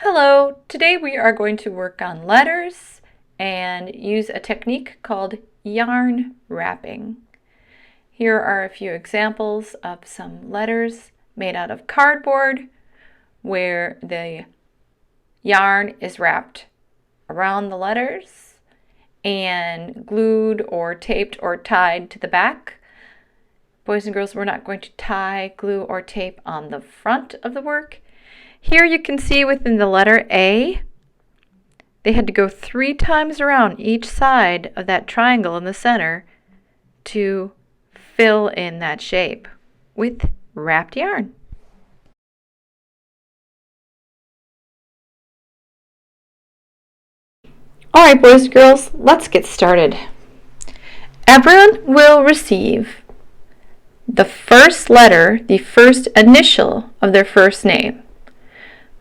Hello, today we are going to work on letters and use a technique called yarn wrapping. Here are a few examples of some letters made out of cardboard where the yarn is wrapped around the letters and glued or taped or tied to the back. Boys and girls, we're not going to tie, glue, or tape on the front of the work. Here you can see within the letter A, they had to go 3 times around each side of that triangle in the center to fill in that shape with wrapped yarn. Alright, boys and girls, let's get started. Everyone will receive the first letter, the first initial of their first name.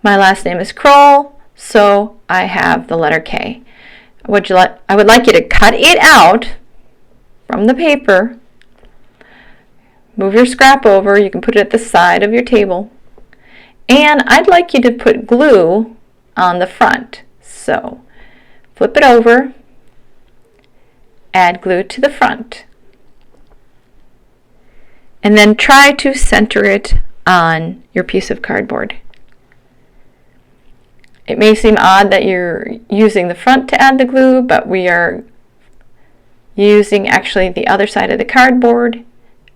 My last name is Kroll, so I have the letter K. I would like you to cut it out from the paper. Move your scrap over. You can put it at the side of your table. And I'd like you to put glue on the front. So flip it over, add glue to the front, and then try to center it on your piece of cardboard. It may seem odd that you're using the front to add the glue, but we are using actually the other side of the cardboard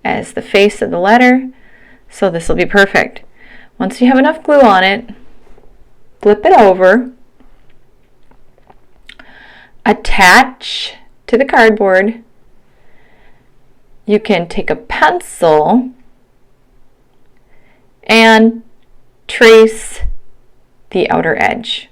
as the face of the letter, so this will be perfect. Once you have enough glue on it, flip it over, attach to the cardboard. You can take a pencil and trace the outer edge.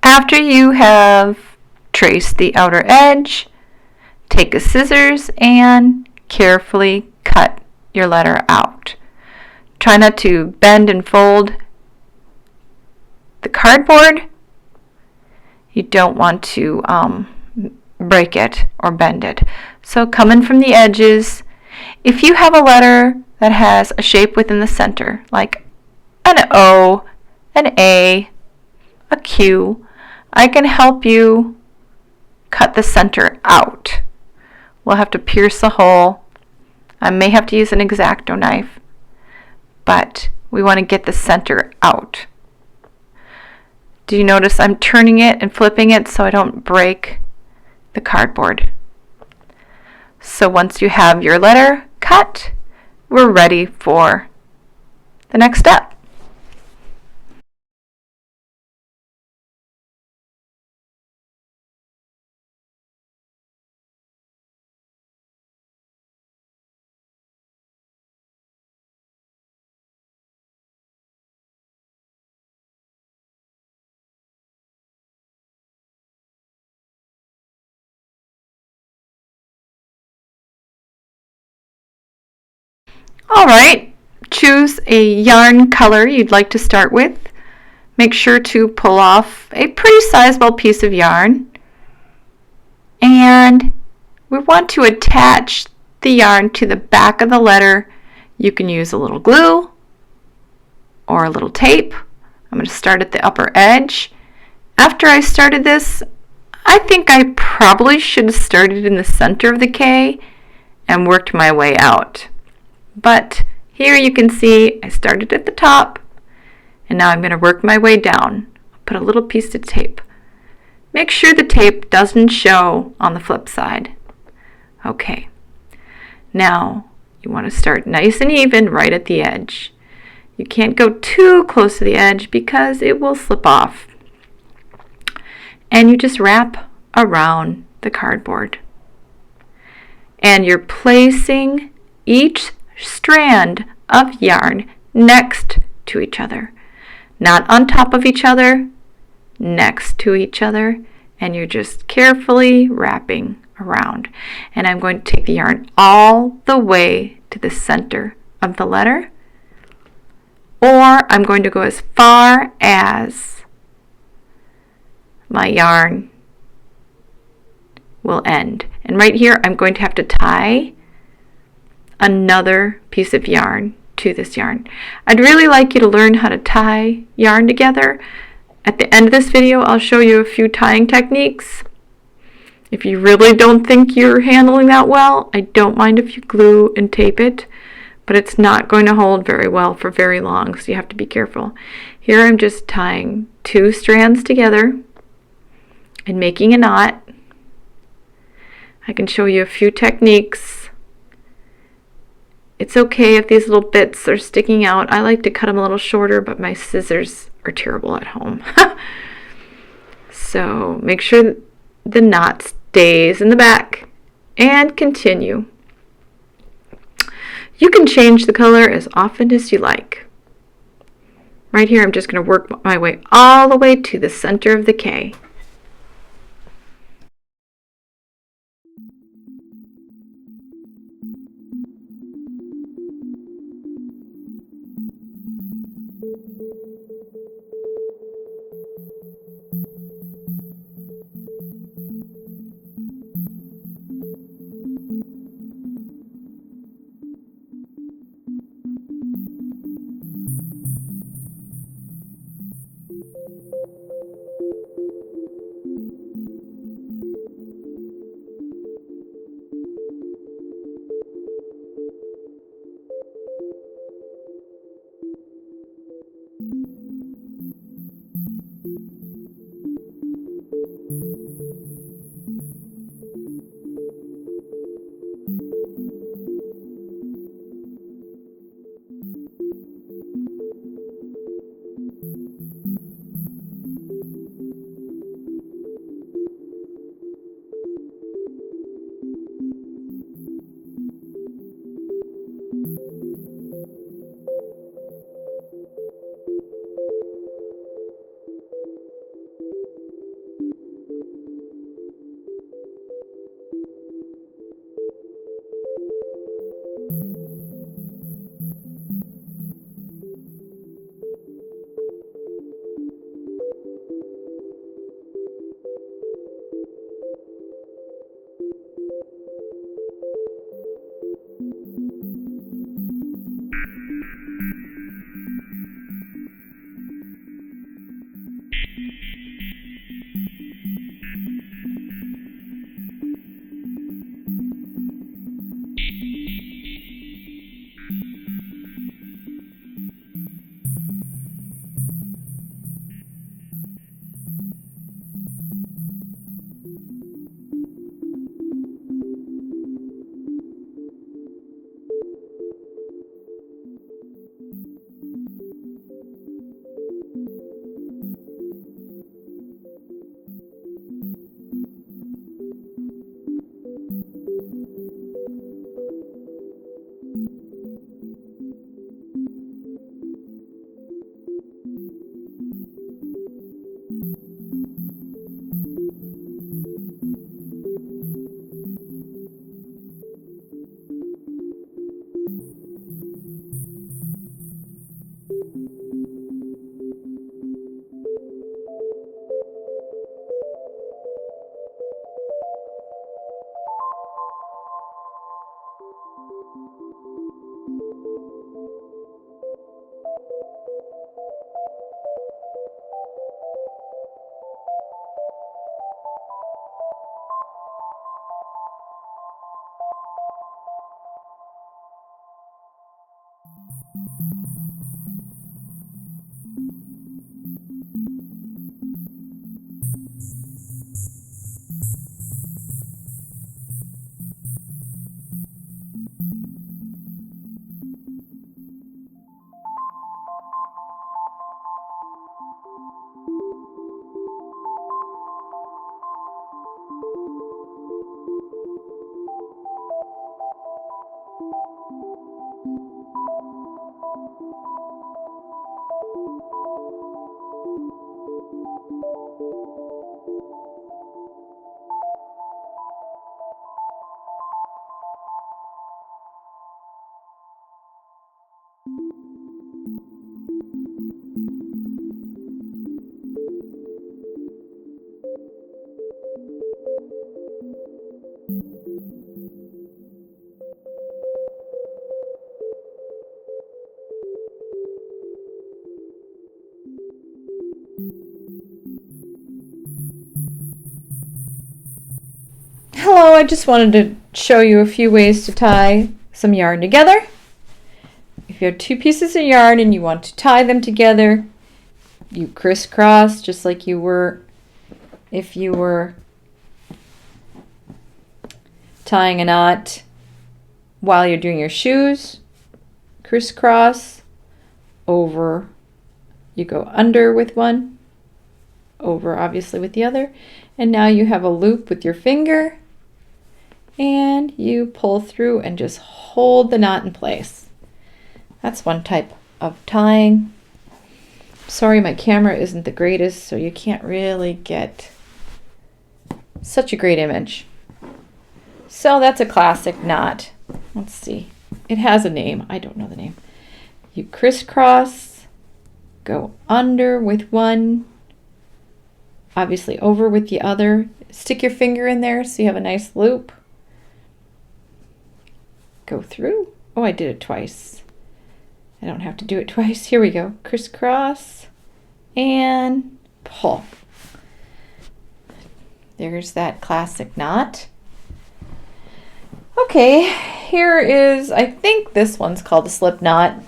After you have traced the outer edge, take a scissors and carefully cut your letter out. Try not to bend and fold the cardboard. You don't want to break it or bend it. So come in from the edges. If you have a letter that has a shape within the center, like an O, an A, a Q, I can help you cut the center out. We'll have to pierce the hole. I may have to use an X-Acto knife, but we want to get the center out. Do you notice I'm turning it and flipping it so I don't break the cardboard? So once you have your letter cut, we're ready for the next step. Alright, choose a yarn color you'd like to start with. Make sure to pull off a pretty sizable piece of yarn. And we want to attach the yarn to the back of the letter. You can use a little glue or a little tape. I'm going to start at the upper edge. After I started this, I think I probably should have started in the center of the K and worked my way out. But here you can see I started at the top and now I'm going to work my way down. I'll put a little piece of tape. Make sure the tape doesn't show on the flip side. Okay, now you want to start nice and even right at the edge. You can't go too close to the edge because it will slip off. And you just wrap around the cardboard. And you're placing each strand of yarn next to each other. Not on top of each other, next to each other, and you're just carefully wrapping around. And I'm going to take the yarn all the way to the center of the letter, or I'm going to go as far as my yarn will end. And right here I'm going to have to tie another piece of yarn to this yarn. I'd really like you to learn how to tie yarn together. At the end of this video, I'll show you a few tying techniques. If you really don't think you're handling that well, I don't mind if you glue and tape it, but it's not going to hold very well for very long, so you have to be careful. Here I'm just tying 2 strands together and making a knot. I can show you a few techniques. It's okay if these little bits are sticking out. I like to cut them a little shorter, but my scissors are terrible at home. So make sure the knot stays in the back and continue. You can change the color as often as you like. Right here I'm just going to work my way all the way to the center of the K. Hello, I just wanted to show you a few ways to tie some yarn together. If you have two pieces of yarn and you want to tie them together, you crisscross just like you were if you were tying a knot while you're doing your shoes. Crisscross, over, you go under with one, over obviously with the other, and now you have a loop with your finger, and you pull through and just hold the knot in place. That's one type of tying. Sorry, my camera isn't the greatest, so you can't really get such a great image. So that's a classic knot. Let's see. It has a name. I don't know the name. You crisscross, go under with one, obviously over with the other. Stick your finger in there so you have a nice loop. Go through. Oh, I did it twice. I don't have to do it twice. Here we go. Crisscross and pull. There's that classic knot. Okay, here is, I think this one's called a slip knot.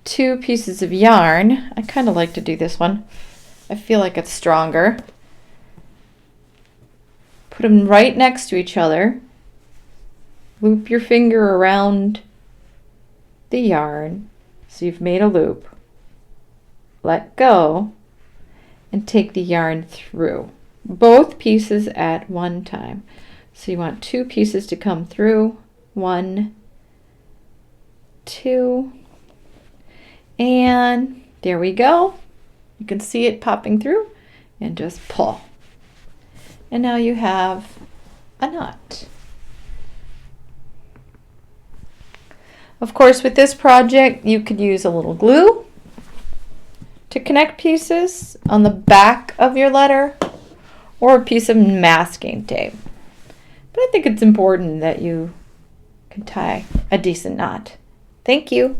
Two pieces of yarn. I kind of like to do this one. I feel like it's stronger. Put them right next to each other. Loop your finger around the yarn so you've made a loop. Let go and take the yarn through. Both pieces at one time. So you want two pieces to come through. 1, 2, and there we go. You can see it popping through, and just pull. And now you have a knot. Of course, with this project, you could use a little glue to connect pieces on the back of your letter, or a piece of masking tape. But I think it's important that you can tie a decent knot. Thank you.